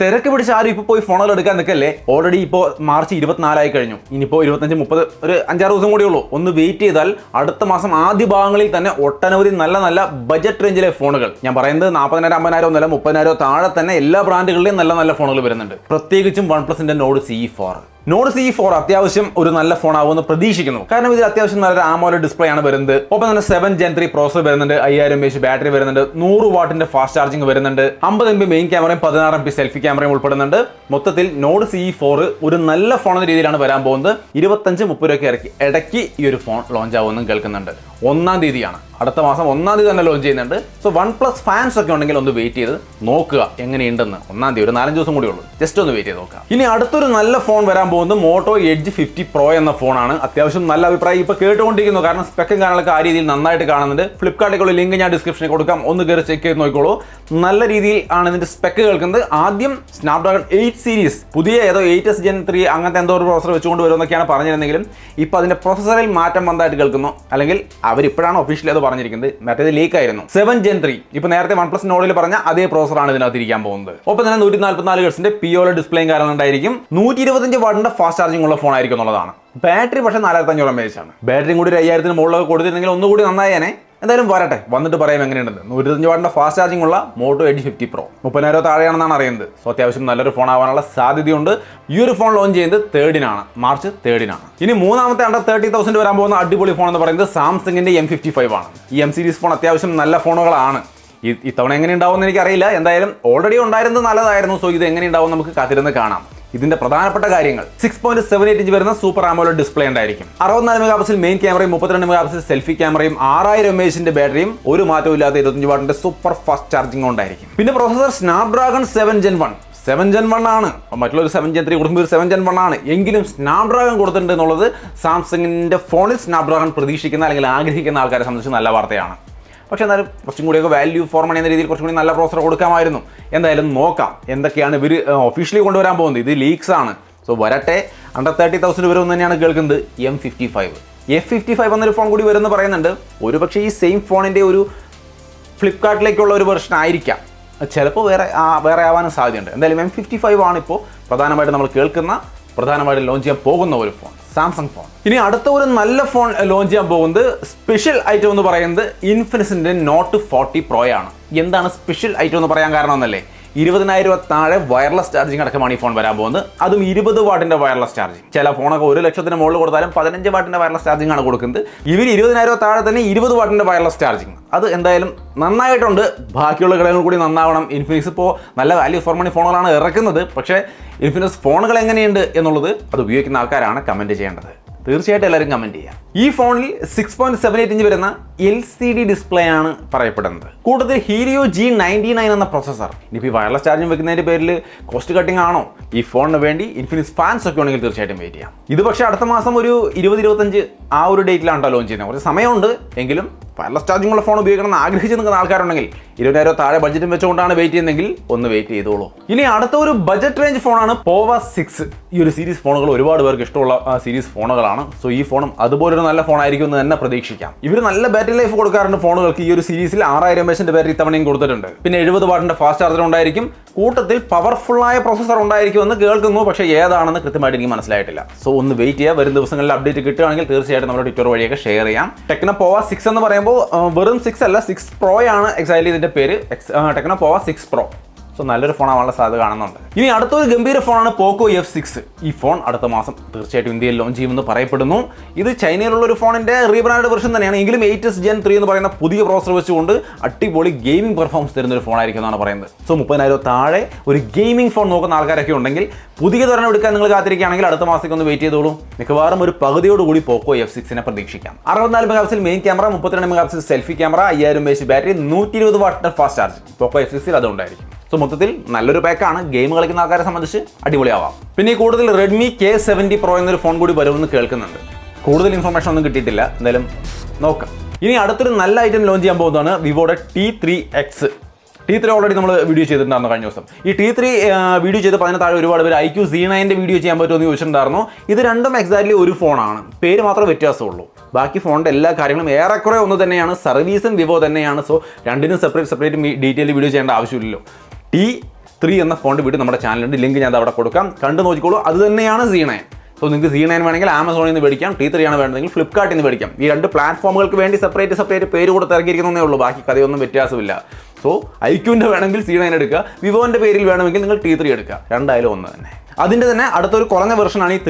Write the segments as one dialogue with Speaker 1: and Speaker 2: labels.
Speaker 1: തിരക്ക് പിടിച്ച് ആരും ഇപ്പോൾ പോയി ഫോണുകൾ എടുക്കാൻ നിൽക്കല്ലേ. ഓൾറെഡി ഇപ്പോൾ മാർച്ച് 24 കഴിഞ്ഞു. ഇനിയിപ്പോൾ 25-30 ഒരു 5-6 ദിവസം കൂടിയേ ഉള്ളൂ. ഒന്ന് വെയിറ്റ് ചെയ്താൽ അടുത്ത മാസം ആദ്യ ഭാഗങ്ങളിൽ തന്നെ ഒട്ടനവധി നല്ല നല്ല ബജറ്റ് റേഞ്ചിലെ ഫോണുകൾ, ഞാൻ പറയുന്നത് 40,000 50,000 ഒന്നല്ല 30,000 താഴെ തന്നെ എല്ലാ ബ്രാൻഡുകളിലെയും നല്ല നല്ല ഫോണുകൾ വരുന്നുണ്ട്. പ്രത്യേകിച്ചും OnePlusന്റെ നോഡ് CE4 അത്യാവശ്യം ഒരു നല്ല ഫോൺ ആവുമെന്ന് പ്രതീക്ഷിക്കുന്നു. കാരണം ഇതിൽ അത്യാവശ്യം നല്ലൊരു AMOLED ഡിസ്പ്ലേ ആണ് വരുന്നത്. ഒപ്പം തന്നെ 7 Gen 3 പ്രോസസർ വരുന്നുണ്ട്, 5000 mAh ബാറ്ററി വരുന്നുണ്ട്, 100 വാട്ടിന്റെ ഫാസ്റ്റ് ചാർജിംഗ് വരുന്നുണ്ട്, 50 MP മെയിൻ ക്യാമറയും 16 MP സെൽഫി ക്യാമറയും ഉൾപ്പെടുന്നുണ്ട്. മൊത്തത്തിൽ നോഡ് CE4 ഒരു നല്ല ഫോൺ എന്ന രീതിയിലാണ് വരാൻ പോകുന്നത്. 25-30 രൂപയ്ക്ക് ഇടയ്ക്ക് ഈ ഒരു ഫോൺ ലോഞ്ച് ആവുമെന്നും കേൾക്കുന്നുണ്ട്. 1-ാം തീയതിയാണ്, അടുത്ത മാസം 1-ാം തീയതി തന്നെ ലോഞ്ച് ചെയ്യുന്നുണ്ട്. സോ OnePlus ഫാൻസ് ഒക്കെ ഉണ്ടെങ്കിൽ ഒന്ന് വെയിറ്റ് ചെയ്ത് നോക്കുക എങ്ങനെയുണ്ടെന്ന്. 1-ാം തീയതി ഒരു 4-5 ദിവസം കൂടി ഉള്ളൂ, ജസ്റ്റ് ഒന്ന് വെയിറ്റ് ചെയ്ത് നോക്കുക. ഇനി അടുത്തൊരു നല്ല ഫോൺ വരാൻ പോകുന്നത് മോട്ടോ എഡ്ജ് 50 Pro എന്ന ഫോണാണ്. അത്യാവശ്യം നല്ല അഭിപ്രായം ഇപ്പോൾ കേട്ടുകൊണ്ടിരിക്കുന്നു. കാരണം സ്പെക്കും കാര്യങ്ങളൊക്കെ ആ രീതിയിൽ നന്നായിട്ട് കാണുന്നുണ്ട്. ഫ്ലിപ്കാർട്ടിലുള്ള ലിങ്ക് ഞാൻ ഡിസ്ക്രിപ്ഷനിൽ കൊടുക്കാം, ഒന്ന് കയറി ചെക്ക് ചെയ്ത് നോക്കിക്കോളൂ. നല്ല രീതിയിൽ ആണ് ഇതിന്റെ സ്പെക്ക് കേൾക്കുന്നത്. ആദ്യം സ്നാപ്ഡ്രാഗൺ 8 സീരീസ് പുതിയ ഏതോ 8s Gen 3 അങ്ങനത്തെ എന്തോ ഒരു പ്രോസസർ വെച്ചുകൊണ്ട് വരുമെന്നൊക്കെയാണ് പറഞ്ഞിരുന്നെങ്കിലും ഇപ്പോൾ അതിന്റെ പ്രോസസറിൽ മാറ്റം വന്നതായിട്ട് കേൾക്കുന്നു. അല്ലെങ്കിൽ അവരിപ്പോഴാണ് ഒഫീഷ്യലി അത് പറഞ്ഞിരിക്കുന്നത്, മറ്റേത് ലീക്ക് ആയിരുന്നു. 7 Gen 3 ഇപ്പോൾ നേരത്തെ OnePlus നോഡിൽ പറഞ്ഞ അതേ പ്രോസറാണ് ഇതിനകത്ത് ഇരിക്കാൻ പോകുന്നത്. ഒപ്പം തന്നെ 144 Hz POLED ഡിസ്പ്ലേയും കാരണം ഉണ്ടായിരിക്കും. 125 വാട്ടിന്റെ ഫാസ്റ്റ് ചാർജിംഗ് ഉള്ള ഫോൺ ആയിരിക്കും എന്നുള്ളതാണ്. ബാറ്ററി പക്ഷേ 4500 mAh ആണ്. ബാറ്ററിയും കൂടി 5000-ന് മുകളിലൊക്കെ കൊടുത്തിരുന്നെങ്കിൽ ഒന്നുകൂടി നന്നായേനെ. എന്തായാലും വരട്ടെ, വന്നിട്ട് പറയാം എങ്ങനെയുണ്ടെന്ന്. 125 വാട്ടിന്റെ ഫാസ്റ്റ് ചാർജിംഗ് ഉള്ള മോട്ടോ എഡ്ജ് 50 Pro 30,000 താഴെയാണെന്നാണ് അറിയുന്നത്. സോ അത്യാവശ്യം നല്ലൊരു ഫോൺ ആവാനുള്ള സാധ്യതയുണ്ട്. ഈ ഒരു ഫോൺ ലോഞ്ച് ചെയ്യുന്നത് 3rd-നാണ്, മാർച്ച് 3rd-നാണ്. ഇനി മൂന്നാമത്തെ അണ്ടർ 30,000 വരാൻ പോകുന്ന അടിപൊളി ഫോൺ എന്ന് പറയുന്നത് സാംസങ്ങിന്റെ M55 ആണ്. ഈ M സീരീസ് ഫോൺ അത്യാവശ്യം നല്ല ഫോണുകളാണ്. ഇത്തവണ എങ്ങനെ ഉണ്ടാവും എന്ന് എനിക്കറിയില്ല. എന്തായാലും ഓൾറെഡി ഉണ്ടായിരുന്നത് നല്ലതായിരുന്നു. സോ ഇത് എങ്ങനെ ഉണ്ടാവും നമുക്ക് കാത്തിരുന്ന് കാണാം. ഇതിന്റെ പ്രധാനപ്പെട്ട കാര്യങ്ങൾ 6.78 ഇഞ്ച് വരുന്ന സൂപ്പർ AMOLED ഡിസ്പ്ലേ ഉണ്ടായിരിക്കും, 64 മെഗാപിക്സൽ മെയിൻ ക്യാമറയും 32 മെഗാപിക്സൽ സെൽഫി ക്യാമറയും 6000 mAh ബാറ്ററിയും ഒരു മാറ്റവും ഇല്ലാത്ത 25 വാട്ടിന്റെ സൂപ്പർ ഫാസ്റ്റ് ചാർജിംഗ് ഉണ്ടായിരിക്കും. പിന്നെ പ്രോസസർ സ്നാപ്ഡ്രാഗൺ 7 Gen 1 ആണ്. മറ്റുള്ളൊരു 7 Gen 3 കൊടുക്കുമ്പോൾ 7 Gen 1 ആണ്. എങ്കിലും സ്നാപ്ഡ്രാഗൺ കൊടുത്തിട്ടുണ്ട് എന്നുള്ളത് സാംസങ്ങിന്റെ ഫോണിൽ സ്നാപ്ഡ്രാഗൺ പ്രതീക്ഷിക്കുന്ന അല്ലെങ്കിൽ ആഗ്രഹിക്കുന്ന ആൾക്കാരെ സംബന്ധിച്ച് നല്ല വാർത്തയാണ്. പക്ഷേ എന്നാലും കുറച്ചും കൂടിയൊക്കെ വാല്യൂ ഫോർ മണി എന്ന രീതിയിൽ കുറച്ചും കൂടി നല്ല പ്രോസസർ കൊടുക്കാമായിരുന്നു. എന്തായാലും നോക്കാം എന്തൊക്കെയാണ് ഇവർ ഒഫീഷ്യലി കൊണ്ടുവരാൻ പോകുന്നത്. ഇത് ലീക്സ് ആണ്. സോ വരട്ടെ. അണ്ടർ 30,000 വരുമെന്ന് തന്നെയാണ് കേൾക്കുന്നത്. F55 എന്നൊരു ഫോൺ കൂടി വരുമെന്ന് പറയുന്നുണ്ട്. ഒരുപക്ഷെ ഈ സെയിം ഫോണിൻ്റെ ഒരു ഫ്ലിപ്കാർട്ടിലേക്കുള്ള ഒരു വെർഷൻ ആയിരിക്കാം. ചിലപ്പോൾ വേറെ ആവാനും സാധ്യതയുണ്ട്. എന്തായാലും M55 ആണ് ഇപ്പോൾ പ്രധാനമായിട്ട് നമ്മൾ കേൾക്കുന്ന, പ്രധാനമായിട്ട് ലോഞ്ച് ചെയ്യാൻ പോകുന്ന ഒരു ഫോൺ, സാംസങ് ഫോൺ. ഇനി അടുത്ത ഒരു നല്ല ഫോൺ ലോഞ്ച് ചെയ്യാൻ പോകുന്നത് സ്പെഷ്യൽ ഐറ്റം എന്ന് പറയുന്നത് ഇൻഫിനിക്സിന്റെ നോട്ട് 40 Pro ആണ്. എന്താണ് സ്പെഷ്യൽ ഐറ്റം എന്ന് പറയാൻ കാരണം എന്നല്ലേ, 20,000 താഴെ വയർലെസ് ചാർജിങ് അടക്കമാണ് ഈ ഫോൺ വരാൻ പോകുന്നത്. അതും 20 വാട്ടിന്റെ വയർലെസ് ചാർജിങ്. ചില ഫോണൊക്കെ 1 ലക്ഷത്തിന് മുകളിൽ കൊടുത്താലും 15 വാട്ടിന്റെ വയർലെസ് ചാർജിങ് ആണ് കൊടുക്കുന്നത്. ഇവർ 20,000 താഴെ തന്നെ 20 വാട്ടിന്റെ വയർലെസ് ചാർജിങ്. അത് എന്തായാലും നന്നായിട്ടുണ്ട്. ബാക്കിയുള്ള ഘടകങ്ങൾ കൂടി നന്നാവണം. ഇൻഫിനിക്സ് ഇപ്പോൾ നല്ല വാല്യൂ ഫോർ മണി ഫോണുകളാണ് ഇറക്കുന്നത്. പക്ഷേ ഇൻഫിനിക്സ് ഫോണുകൾ എങ്ങനെയുണ്ട് എന്നുള്ളത് അത് ഉപയോഗിക്കുന്ന ആൾക്കാരാണ് കമൻറ്റ് ചെയ്യേണ്ടത്. തീർച്ചയായിട്ടും എല്ലാവരും കമൻറ്റ് ചെയ്യാം. ഈ ഫോണിൽ 6.78 ഇഞ്ച് വരുന്ന LCD ഡിസ്പ്ലേ ആണ് പറയപ്പെടുന്നത്. കൂടുതൽ ഹീലിയോ G99 എന്ന പ്രോസസർ. ഇനിയിപ്പോൾ ഈ വയർലെസ് ചാർജിങ് വെക്കുന്നതിൻ്റെ പേരിൽ കോസ്റ്റ് കട്ടിംഗ് ആണോ ഈ ഫോണിന് വേണ്ടി ഇൻഫിനിക്സ് ഫാൻസ് ഒക്കെ ഉണ്ടെങ്കിൽ തീർച്ചയായിട്ടും വെയിറ്റ് ചെയ്യാം. ഇത് പക്ഷേ അടുത്ത മാസം ഒരു 20-25 ആ ഒരു ഡേറ്റിലാണ് ലോഞ്ച് ചെയ്യുന്നത്. കുറച്ച് സമയമുണ്ട്. എങ്കിലും വയർലെസ് ചാർജിംഗ് ഉള്ള ഫോൺ ഉപയോഗിക്കണം എന്ന് ആഗ്രഹിച്ച് നിൽക്കുന്ന ആൾക്കാരുണ്ടെങ്കിൽ 20,000 താഴെ ബഡ്ജറ്റും വെച്ചുകൊണ്ടാണ് വെയിറ്റ് ചെയ്യുന്നതെങ്കിൽ ഒന്ന് വെയിറ്റ് ചെയ്തോളൂ. ഇനി അടുത്ത ഒരു ബഡ്ജറ്റ് റേഞ്ച് ഫോണാണ് Povo 6. ഈ ഒരു സീരീസ് ഫോണുകൾ ഒരുപാട് പേർക്ക് ഇഷ്ടമുള്ള സീരീസ് ഫോണുകളാണ്. സോ ഈ ഫോണും അതുപോലൊരു നല്ല ഫോൺ ആയിരിക്കും എന്ന് തന്നെ പ്രതീക്ഷിക്കാം. ഇവർ നല്ല ബാറ്ററി ലൈഫ് കൊടുക്കാറുണ്ട് ഫോണുകൾക്ക്. ഈ ഒരു സീരീസിൽ 6000 mAh ബാറ്ററി ഇത്തവണയും കൊടുത്തിട്ടുണ്ട്. പിന്നെ 70 വാട്ടിന്റെ ഫാസ്റ്റ് ചാർജർ ഉണ്ടായിരിക്കും. കൂട്ടത്തിൽ പവർഫുള്ളായ പ്രോസസർ ഉണ്ടായിരിക്കും എന്ന് കേൾക്കുന്നു. പക്ഷേ ഏതാണെന്ന് കൃത്യമായിട്ട് എനിക്ക് മനസ്സിലായിട്ടില്ല. സോ ഒന്ന് വെയിറ്റ് ചെയ്യുക. വരും ദിവസങ്ങളിൽ അപ്ഡേറ്റ് കിട്ടുകയാണെങ്കിൽ തീർച്ചയായിട്ടും നമ്മുടെ ട്വിറ്റർ വഴിയൊക്കെ ഷെയർ ചെയ്യാം. ടെക്നോ Povo 6 എന്ന് പറയുമ്പോൾ വെറും 6 അല്ല, 6 Pro ആണ് എക്സാക്ട്ലി ഇതിന്റെ പേര്. Techno Povo 6 Pro. സോ നല്ലൊരു ഫോണാവാനുള്ള സാധ്യത കാണുന്നുണ്ട്. ഇനി അടുത്തൊരു ഗംഭീര ഫോണാണ് പോക്കോ F6. ഈ ഫോൺ അടുത്ത മാസം തീർച്ചയായിട്ടും ഇന്ത്യയിൽ ലോഞ്ച് ചെയ്യുമെന്ന് പറയപ്പെടുന്നു. ഇത് ചൈനയിലുള്ള ഒരു ഫോണിന്റെ റീബ്രാൻഡ് വെർഷൻ തന്നെയാണ്. എങ്കിലും 8s Gen 3 എന്ന് പറയുന്ന പുതിയ പ്രോസസർ വെച്ചുകൊണ്ട് അടിപൊളി ഗെയിമിംഗ് പെർഫോമൻസ് തരുന്ന ഒരു ഫോൺ ആയിരിക്കും എന്നാണ് പറയുന്നത്. സോ 30,000 താഴെ ഒരു ഗെയിമിംഗ് ഫോൺ നോക്കുന്ന ആൾക്കാരൊക്കെ ഉണ്ടെങ്കിൽ പുതിയ തരണം എടുക്കാൻ നിങ്ങൾ കാത്തിരിക്കുകയാണെങ്കിൽ അടുത്ത മാസത്തേക്ക് ഒന്ന് വെയിറ്റ് ചെയ്തോളൂ. മിക്കവാറും ഒരു പകുതിയോടുകൂടി പോക്കോ F6 പ്രതീക്ഷിക്കാം. 64 megapixel main camera, 32 megapixel selfie camera, 5000 mAh battery, 120 വാട്ടിന്റെ ഫാസ്റ്റ് ചാർജ് പോക്കോ F6 അതുണ്ടായിരിക്കും. സോ മൊത്തത്തിൽ നല്ലൊരു പാക്കാണ്. ഗെയിം കളിക്കുന്ന ആൾക്കാരെ സംബന്ധിച്ച് അടിപൊളിയാവാം. പിന്നെ ഈ കൂടുതൽ Redmi K70 Pro എന്നൊരു ഫോൺ കൂടി വരുമെന്ന് കേൾക്കുന്നുണ്ട്. കൂടുതൽ ഇൻഫർമേഷൻ ഒന്നും കിട്ടിയിട്ടില്ല. എന്തായാലും നോക്കാം. ഇനി അടുത്തൊരു നല്ല ഐറ്റം ലോഞ്ച് ചെയ്യാൻ പോകുന്നതാണ് വിവോയുടെ T3X. T3 ഓൾറെഡി നമ്മൾ വീഡിയോ ചെയ്തിട്ടുണ്ടായിരുന്നു കഴിഞ്ഞ ദിവസം. ഈ T3 വീഡിയോ ചെയ്ത് 10 താഴെ ഒരുപാട് പേര് IQ Z9 വീഡിയോ ചെയ്യാൻ പറ്റുമെന്ന് ചോദിച്ചിട്ടുണ്ടായിരുന്നു. ഇത് രണ്ടും എക്സാക്ട്ലി ഒരു ഫോണാണ്. പേര് മാത്രമേ വ്യത്യാസമുള്ളൂ. ബാക്കി ഫോണിൻ്റെ എല്ലാ കാര്യങ്ങളും ഏറെക്കുറെ ഒന്ന് തന്നെയാണ്. സർവീസും വിവോ തന്നെയാണ്. സോ രണ്ടിനും സെപ്പറേറ്റ് ഡീറ്റെയിൽ വീഡിയോ ചെയ്യേണ്ട ആവശ്യമില്ലല്ലോ. T3 3 എന്ന ഫോണിൻ്റെ വീഡിയോ നമ്മുടെ ചാനലുണ്ട്, ലിങ്ക് ഞാൻ അവിടെ കൊടുക്കാം, കണ്ടു നോക്കിക്കോളൂ. അത് തന്നെയാണ് Z9. സോ നിങ്ങൾക്ക് Z9 വേണമെങ്കിൽ ആമസോണിൽ നിന്ന് മേടിക്കാം, T3 ആണ് വേണമെങ്കിൽ ഫ്ലിപ്കാർട്ടിൽ നിന്ന് മേടിക്കാം. ഈ 2 പ്ലാറ്റ്ഫോമുകൾക്ക് വേണ്ടി സെപ്പറേറ്റ് പേര് കൊടുത്ത് ഇറങ്ങിയിരിക്കുന്നേ ഉള്ളൂ, ബാക്കി കഥയൊന്നും വ്യത്യാസമില്ല. സോ ഐക്യൂൻ്റെ വേണമെങ്കിൽ Z9 എടുക്കുക, വിവോൻ്റെ പേരിൽ വേണമെങ്കിൽ നിങ്ങൾ T3 എടുക്കുക, രണ്ടായാലും ഒന്ന് തന്നെ. അതിൻ്റെ തന്നെ അടുത്തൊരു കുറഞ്ഞ വെർഷനാണ് ഈ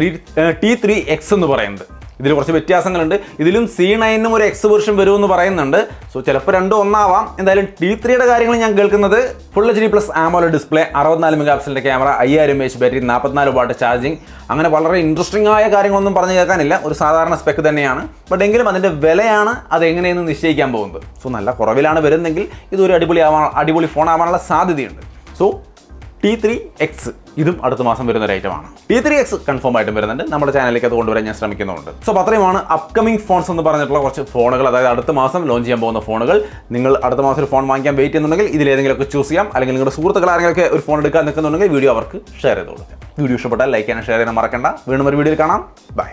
Speaker 1: T3X എന്ന് പറയുന്നത്. ഇതിൽ കുറച്ച് വ്യത്യാസങ്ങളുണ്ട്. ഇതിലും C9നും ഒരു X വെർഷൻ വരുമെന്ന് പറയുന്നുണ്ട്. സോ ചിലപ്പോൾ രണ്ടും ഒന്നാവാം. എന്തായാലും T3യുടെ കാര്യങ്ങൾ ഞാൻ കേൾക്കുന്നത് ഫുൾ HD+ AMOLED ഡിസ്പ്ലേ, 64 മെഗാ പിക്സലിൻ്റെ camera, 5000 mAh battery, 44 watt charging, അങ്ങനെ വളരെ ഇൻട്രസ്റ്റിംഗ് ആയ കാര്യങ്ങളൊന്നും പറഞ്ഞു കേൾക്കാനില്ല. ഒരു സാധാരണ സ്പെക്ക് തന്നെയാണ്. ബട്ട് എങ്കിലും അതിൻ്റെ വിലയാണ് അതെങ്ങനെയെന്ന് നിശ്ചയിക്കാൻ പോകുന്നത്. സോ നല്ല കുറവിലാണ് വരുന്നതെങ്കിൽ ഇതൊരു അടിപൊളി ഫോൺ ആവാനുള്ള സാധ്യതയുണ്ട്. സോ T3X ഇതും അടുത്ത മാസം വരുന്ന ഒരു ഐറ്റമാണ്. T3X കൺഫേം ആയിട്ടും വരുന്നുണ്ട്, നമ്മുടെ ചാനലിലേക്ക് അത് കൊണ്ടുവരാൻ ഞാൻ ശ്രമിക്കുന്നുണ്ട്. സോ അത്രയുമാണ് അപ്കമിംഗ് ഫോൺസ് എന്ന് പറഞ്ഞിട്ടുള്ള കുറച്ച് ഫോണുകൾ, അതായത് അടുത്ത മാസം ലോഞ്ച് ചെയ്യാൻ പോകുന്ന ഫോണുകൾ. നിങ്ങൾ അടുത്ത മാസം ഒരു ഫോൺ വാങ്ങിക്കാൻ വെയിറ്റ് ചെയ്യുന്നുണ്ടെങ്കിൽ ഇതിലേതെങ്കിലുമൊക്കെ ചൂസ് ചെയ്യാം. അല്ലെങ്കിൽ നിങ്ങളുടെ സുഹൃത്തുക്കൾ ആരെങ്കിലുമൊക്കെ ഒരു ഫോൺ എടുക്കാൻ നിൽക്കുന്നുണ്ടെങ്കിൽ വീഡിയോ അവർക്ക് ഷെയർ ചെയ്ത് കൊടുക്കാം. വീഡിയോ ഇഷ്ടപ്പെട്ടാൽ ലൈക്ക് ചെയ്യാനും ഷെയർ ചെയ്യാനും മറക്കണ്ട. വീണ്ടും ഒരു വീഡിയോയിൽ കാണാം. ബൈ.